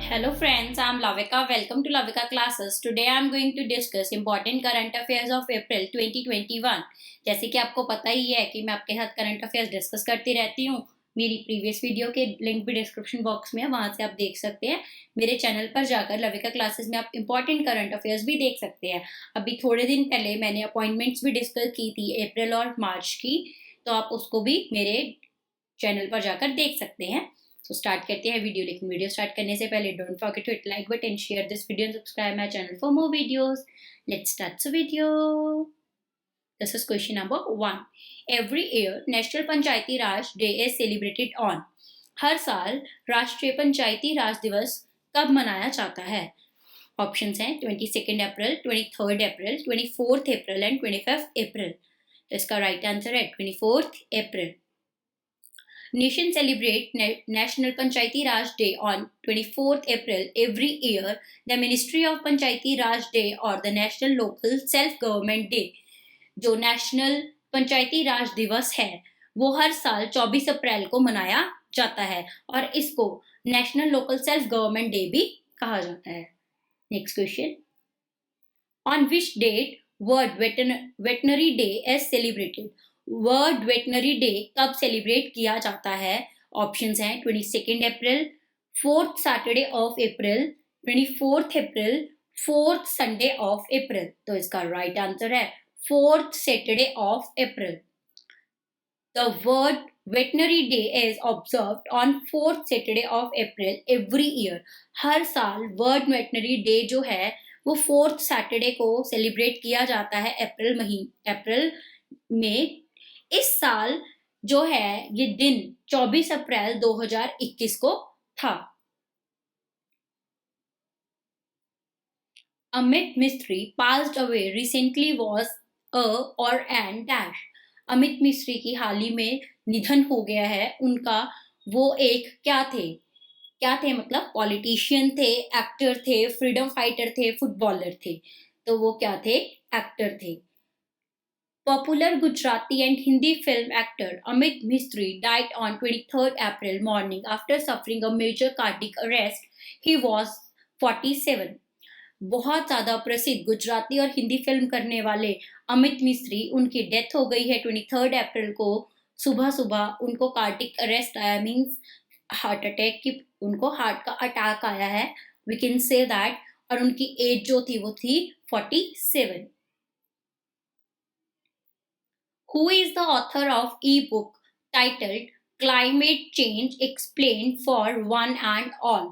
Hello friends, I am Lavika. Welcome to Lavika classes. Today I am going to discuss important current affairs of April 2021. जैसे कि आपको पता ही है कि मैं आपके साथ करंट अफेयर्स डिस्कस करती रहती हूँ. मेरी प्रीवियस वीडियो के लिंक भी डिस्क्रिप्शन बॉक्स में है, वहां से आप देख सकते हैं. मेरे चैनल पर जाकर लविका क्लासेस में आप इंपॉर्टेंट करंट अफेयर्स भी देख सकते हैं. अभी थोड़े दिन पहले मैंने अपॉइंटमेंट्स भी डिस्कस की थी अप्रैल और मार्च की, तो आप उसको भी मेरे चैनल पर जाकर देख सकते हैं. तो स्टार्ट करते हैं वीडियो. लेकिन वीडियो स्टार्ट करने से पहले don't forget to hit like button, share this video and subscribe my channel for more videos. Let's start the video. This is question number 1. Every year national Panchayati Raj day is celebrated on. हर साल राष्ट्रीय पंचायती राज दिवस कब मनाया जाता है? Options हैं 22 अप्रैल, 23 अप्रैल, 24 अप्रैल and 25 अप्रैल. तो इसका राइट आंसर है 24 अप्रैल. Nation celebrate National Panchayati Raj Day on 24th April every year. The Ministry of Panchayati Raj Day or the National Local Self Government Day, जो नेशनल पंचायती राज दिवस है, वो हर साल 24 अप्रैल को मनाया जाता है और इसको national local self government day भी कहा जाता है. Next question. On which date world veterinary day is celebrated? World veterinary day कब सेलिब्रेट किया जाता है? ऑप्शंस हैं 22 April, 4th Saturday of April, 24th April, 4th Sunday of April. तो इसका राइट आंसर है 4th Saturday of April. The world veterinary day is observed on 4th Saturday of April every year. हर साल world veterinary day जो है वो 4th Saturday को celebrate किया जाता है अप्रैल में. इस साल जो है ये दिन 24 अप्रैल 2021 को था. अमित मिस्त्री passed away recently was a or an dash. Amit मिस्त्री की हाल ही में निधन हो गया है. उनका वो एक क्या थे मतलब पॉलिटिशियन थे, एक्टर थे, फ्रीडम फाइटर थे, फुटबॉलर थे. तो वो क्या थे? एक्टर थे. Popular Gujarati and Hindi film actor Amit Mistry died on 23rd April morning after suffering a major cardiac arrest. He was 47. बहुत ज़्यादा प्रसिद्ध गुजराती और हिंदी फिल्म करने वाले अमित मिस्त्री, उनकी डेथ हो गई है 23rd अप्रैल को. सुबह सुबह उनको कार्डिक अरेस्ट आया, मीन्स हार्ट अटैक की, उनको हार्ट का अटैक आया है, वी कैन से दैट. और उनकी एज जो थी वो थी 47. Who is the author of e-book titled Climate Change Explained for One and All?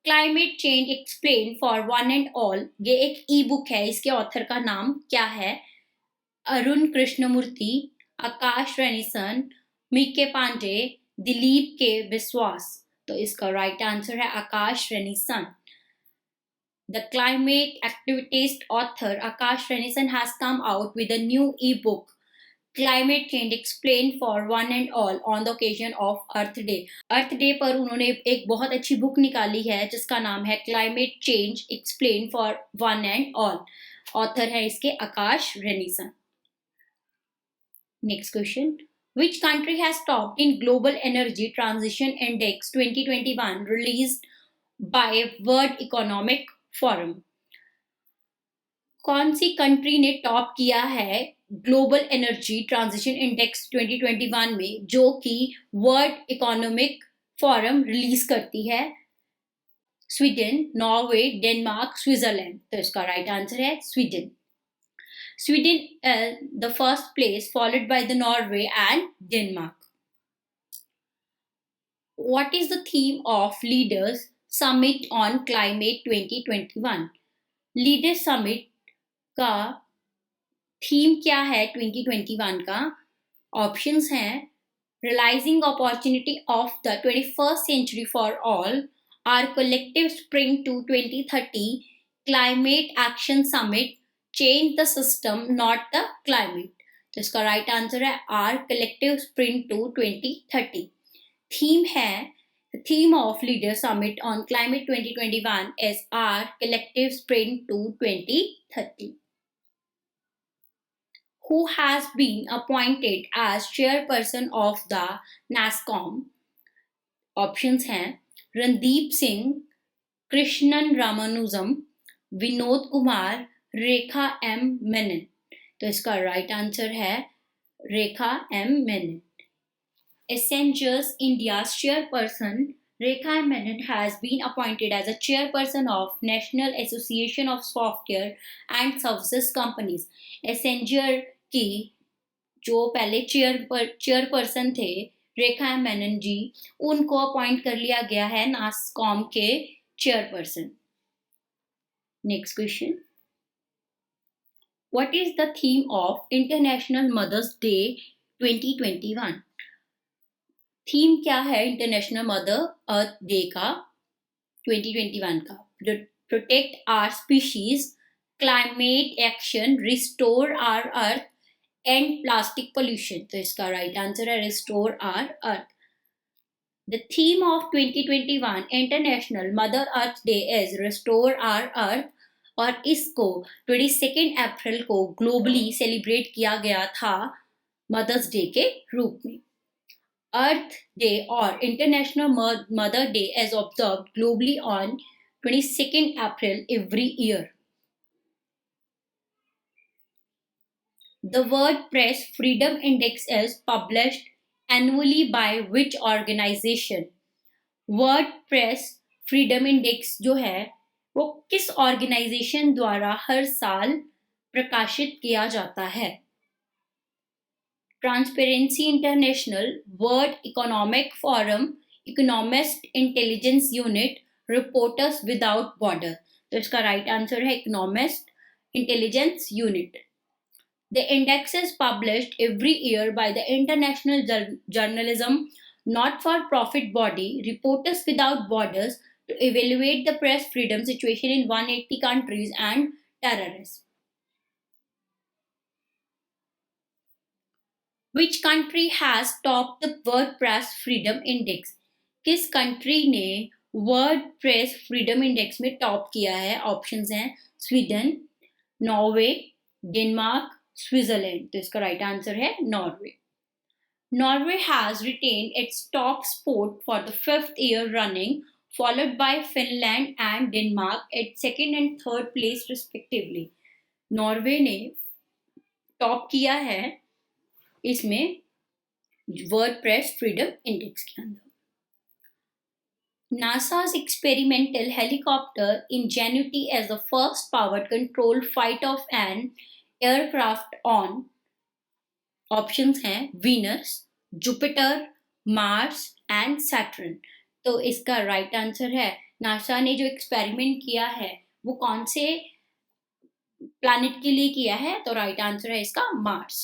Climate Change Explained for One and All ये एक ई बुक है. इसके ऑथर का नाम क्या है? अरुण कृष्णमूर्ति, आकाश रनीसन, मीके पांडे, दिलीप के विश्वास. तो इसका राइट आंसर है आकाश रनीसन. The climate activist author Akash Ranisan has come out with a new e-book, Climate Change Explained for One and All, on the occasion of Earth Day. Earth day पर उन्होंने एक बहुत अच्छी बुक निकाली है जिसका नाम है Climate Change Explained for One and All. Author है इसके Akash Ranison. Next question. Which country has topped in Global Energy Transition Index 2021 released by World Economic Forum? कौन सी कंट्री ने टॉप किया है ग्लोबल एनर्जी ट्रांजिशन इंडेक्स 2021 में, जो कि वर्ल्ड इकोनॉमिक फोरम रिलीज करती है? Sweden, Norway, Denmark, Switzerland. तो इसका राइट आंसर है Sweden. Sweden the first place, followed by the Norway and Denmark. What is the theme of leaders summit on climate 2021? Leader summit का theme क्या है 2021 का? Options हैं realizing opportunity of the 21st century for all, our collective sprint to 2030, climate action summit, change the system not the climate. तो इसका right answer है our collective sprint to 2030. Theme है, the theme of Leader Summit on Climate 2021 is our collective sprint to 2030. Who has been appointed as chairperson of the NASSCOM? Options हैं Randeep Singh, Krishnan Ramanujam, Vinod Kumar, Rekha M Menon. तो इसका right answer है Rekha M Menon. Accenture's India's chairperson Rekha M. Menon has been appointed as a chairperson of National Association of Software and Services Companies. Accenture की जो पहले chairperson थे रेखा M Menon जी, उनको appoint कर लिया गया है नासकॉम के chairperson. Next question, what is the theme of international mothers day 2021? Theme क्या है इंटरनेशनल मदर अर्थ डे का 2021 का? Protect our species, climate action, restore our earth, end plastic pollution. तो इसका राइट आंसर है restore our earth. The theme of 2021 international mother earth day is restore our earth, और इसको 22 अप्रैल को globally celebrate किया गया था मदर्स डे के रूप में। Earth Day or International Mother Day is observed globally on 22nd April every year. The WordPress Freedom Index is published annually by which organization? WordPress Freedom Index जो है वो किस ऑर्गेनाइजेशन द्वारा हर साल प्रकाशित किया जाता है? Transparency international, world economic forum, economist intelligence unit, reporters without border. तो इसका राइट आंसर है economist intelligence unit. The index is published every year by the international journalism not for profit body reporters without borders to evaluate the press freedom situation in 180 countries and terrorism. Which country has topped the WordPress Freedom Index? किस country ने WordPress Freedom Index में top किया है? Options हैं Sweden, Norway, Denmark, Switzerland. तो इसका right answer है Norway. Norway has retained its top spot for the 5th year running, followed by Finland and Denmark at 2nd and 3rd place respectively. Norway ने top किया है इसमें WordPress freedom index के अंदर। NASA's experimental helicopter Ingenuity as the first powered controlled flight of an aircraft on options हैं Venus, Jupiter, Mars and Saturn. तो इसका right answer है नासा ने जो एक्सपेरिमेंट किया है वो कौन से प्लैनेट के लिए किया है? तो राइट आंसर है इसका Mars.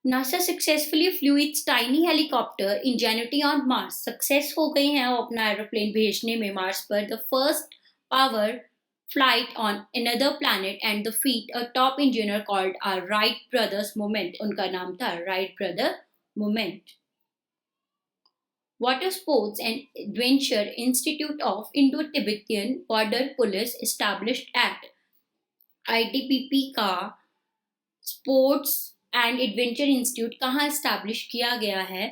NASA successfully flew its tiny helicopter Ingenuity on Mars. Success हो गई हैं वो अपना एरोप्लेन भेजने में मार्स पर। The first power flight on another planet and the feat a top engineer called a Wright Brothers Moment. उनका नाम था Wright Brother Moment. Water Sports and Adventure Institute of Indo-Tibetan Border Police established at ITBP का sports and adventure institute कहाँ establish किया गया है?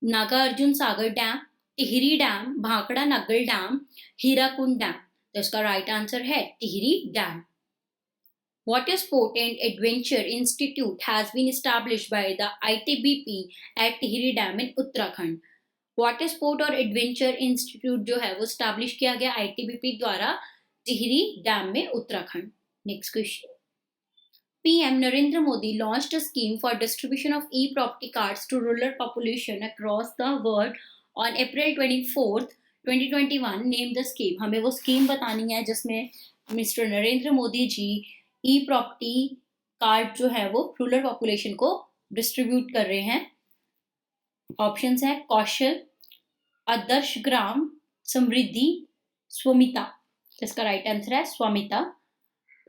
Nagarjuna Sagar dam, Tehri dam, Bhakra Nangal dam, Hirakud dam. तो इसका राइट आंसर है Tehri dam. Water sport and adventure institute has been established by the ITBP at Tehri dam in Uttarakhand. Water sport और adventure institute जो है वो एस्टैब्लिश किया गया ITBP द्वारा टिहरी डैम में, Uttarakhand. Next question, PM Narendra Modi launched a scheme for distribution of e-property cards to rural population across the world on April 24th, 2021. Name the scheme. हमें वो स्कीम बतानी है जिसमें मिस्टर नरेंद्र मोदी जी ई प्रॉपर्टी कार्ड जो है वो रूरल पॉपुलेशन को distribute कर रहे हैं। ऑप्शंस है कौशल, आदर्श ग्राम, समृद्धि, स्वमिता। इसका राइट आंसर है स्वमिता।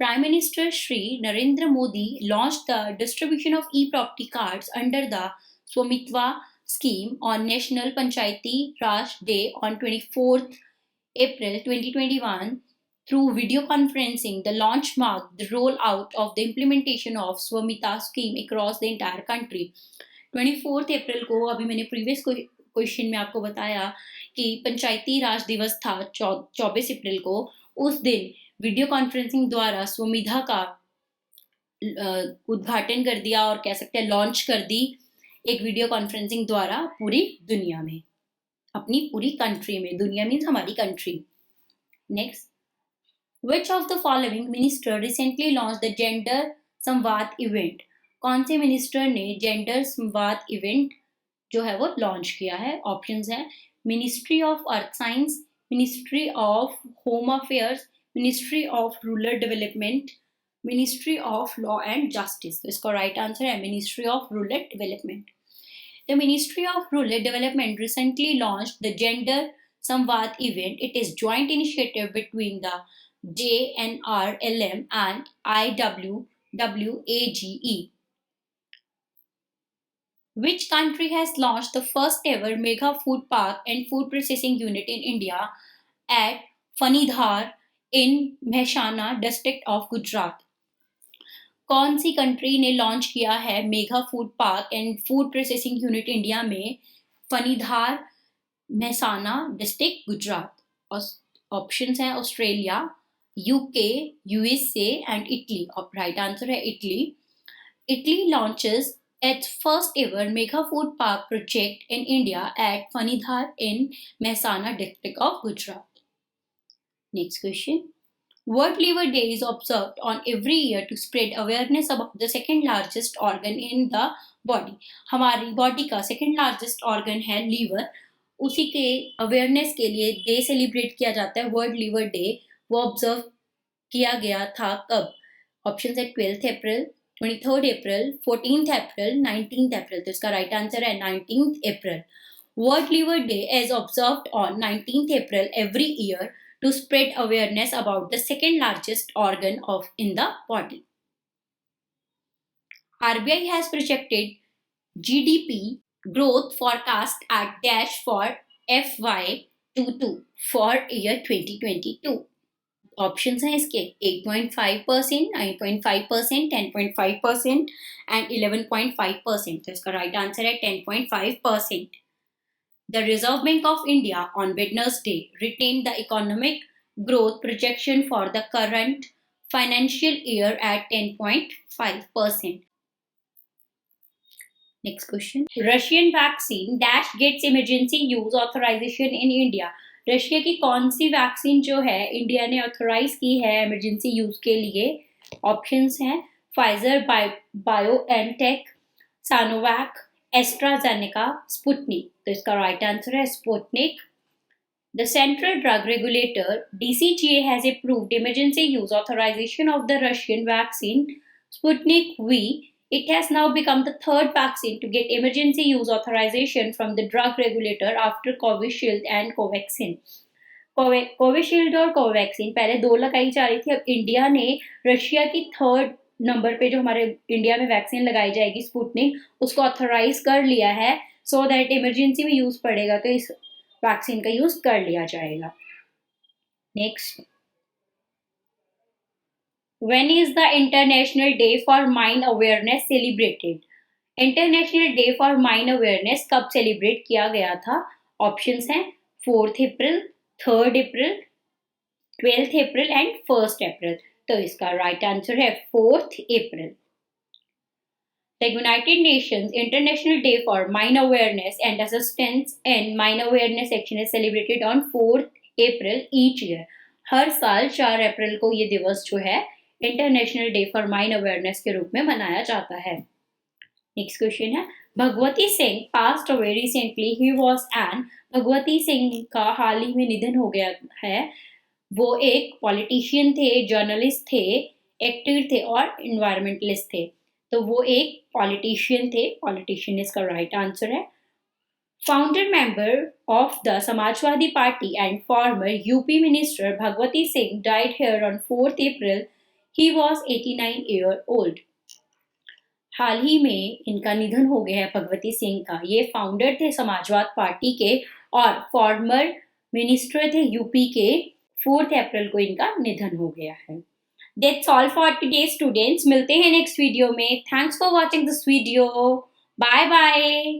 Prime Minister Shri Narendra Modi launched the distribution of e-property cards under the Swamitva scheme on National Panchayati Raj Day on 24th April 2021 through video conferencing. The launch marked the rollout of the implementation of Swamita scheme across the entire country. 24th April को, अभी मैंने question में आपको बताया कि पंचायती राज दिवस था 24 अप्रैल को, उस दिन वीडियो कॉन्फ्रेंसिंग द्वारा स्वमिधा का उद्घाटन कर दिया और कह सकते हैं लॉन्च कर दी एक वीडियो कॉन्फ्रेंसिंग द्वारा पूरी दुनिया में, अपनी पूरी कंट्री में। दुनिया मीन्स हमारी country. Next, which of the following minister recently launch the gender संवाद इवेंट? कौन से मिनिस्टर ने जेंडर संवाद इवेंट जो है वो लॉन्च किया है? ऑप्शंस हैं ministry of earth science, ministry of home affairs, ministry of rural development, ministry of law and justice. तो इसका राइट आंसर है ministry of rural development. The Ministry of Rural Development recently launched the Gender Samvad event. It is joint initiative between the JNRLM and IWWAGE. Which country has launched the first ever mega food park and food processing unit in India at Fanidhar in Mehsana district of Gujarat? कौन सी country ने launch किया है mega food park and food processing unit India में? Fanidhar, Mehsana district, Gujarat. Options हैं Australia, UK, USA and Italy. Right answer है Italy. Italy launches its first ever mega food park project in India at Fanidhar in Mehsana district of Gujarat. Next question. World Liver Day is observed on every year to spread awareness about the second largest organ in the body. हमारी body का second largest organ है liver, उसी के awareness के लिए day celebrate किया जाता है, वर्ल्ड लिवर डे। वो ऑब्जर्व किया गया था कब? ऑप्शन है 12 अप्रैल, 23 अप्रैल, 14 अप्रैल, 19 अप्रैल। तो इसका राइट आंसर है 19 April. World liver day is observed on 19 April every year to spread awareness about the second largest organ in the body. RBI has projected GDP growth forecast at dash for FY22 for year 2022. Options हैं इसके 8.5%, 9.5%, 10.5% and 11.5%. तो इसका right answer है 10.5%. The Reserve Bank of India on Wednesday retained the economic growth projection for the current financial year at 10.5%. Next question. Russian vaccine dash gets emergency use authorization in India. Russia की कौन सी vaccine जो है India ने authorise की है emergency use के लिए? Options हैं फाइजर, बायोएनटेक, सानोवैक, एस्ट्राजेनेका, स्पुतनिक। तो इसका राइट आंसर है Sputnik. The Central Drug Regulator DCGA has approved emergency use authorization of the Russian vaccine Sputnik V. It has now become the third vaccine to get emergency use authorization from the drug regulator after Covishield and Covaxin. Covishield और Covaxin पहले 2 लगाई जा रही थी, अब India ने Russia की third number पे जो हमारे इंडिया में वैक्सीन लगाई जाएगी स्पुतनिक, उसको ऑथोराइज कर लिया है सो दैट इमरजेंसी में यूज पड़ेगा तो इस वैक्सीन का यूज कर लिया जाएगा। Next, when is the international day for mine awareness celebrated? International day for mine awareness कब सेलिब्रेट किया गया था? ऑप्शंस हैं 4 अप्रैल, 3 अप्रैल, 12 अप्रैल एंड 1 अप्रैल। तो इसका राइट आंसर है 4 अप्रैल। The United Nations International Day for Mine Awareness and Assistance in Mine Awareness Action is celebrated on 4 April each year. हर साल 4 अप्रैल को ये दिवस जो है international day for mine awareness के रूप में मनाया जाता है। नेक्स्ट क्वेश्चन है, Bhagwati Singh passed away recently, he was an. Bhagwati Singh का हाल ही में निधन हो गया है। वो एक पॉलिटिशियन थे, जर्नलिस्ट थे, एक्टर थे और इन्वायरमेंटलिस्ट थे। तो वो एक पॉलिटिशियन थे, पॉलिटिशियन इसका राइट आंसर है। Founder member of the Samajwadi party and former UP minister Bhagwati Singh died here on 4 April, he was 89 year old. हाल ही में इनका निधन हो गया है भगवती सिंह का। ये फाउंडर थे समाजवाद पार्टी के और फॉर्मर मिनिस्टर थे यूपी के। 4 अप्रैल को इनका निधन हो गया है। That's all for today students. मिलते हैं नेक्स्ट वीडियो में। Thanks for watching this video. Bye bye.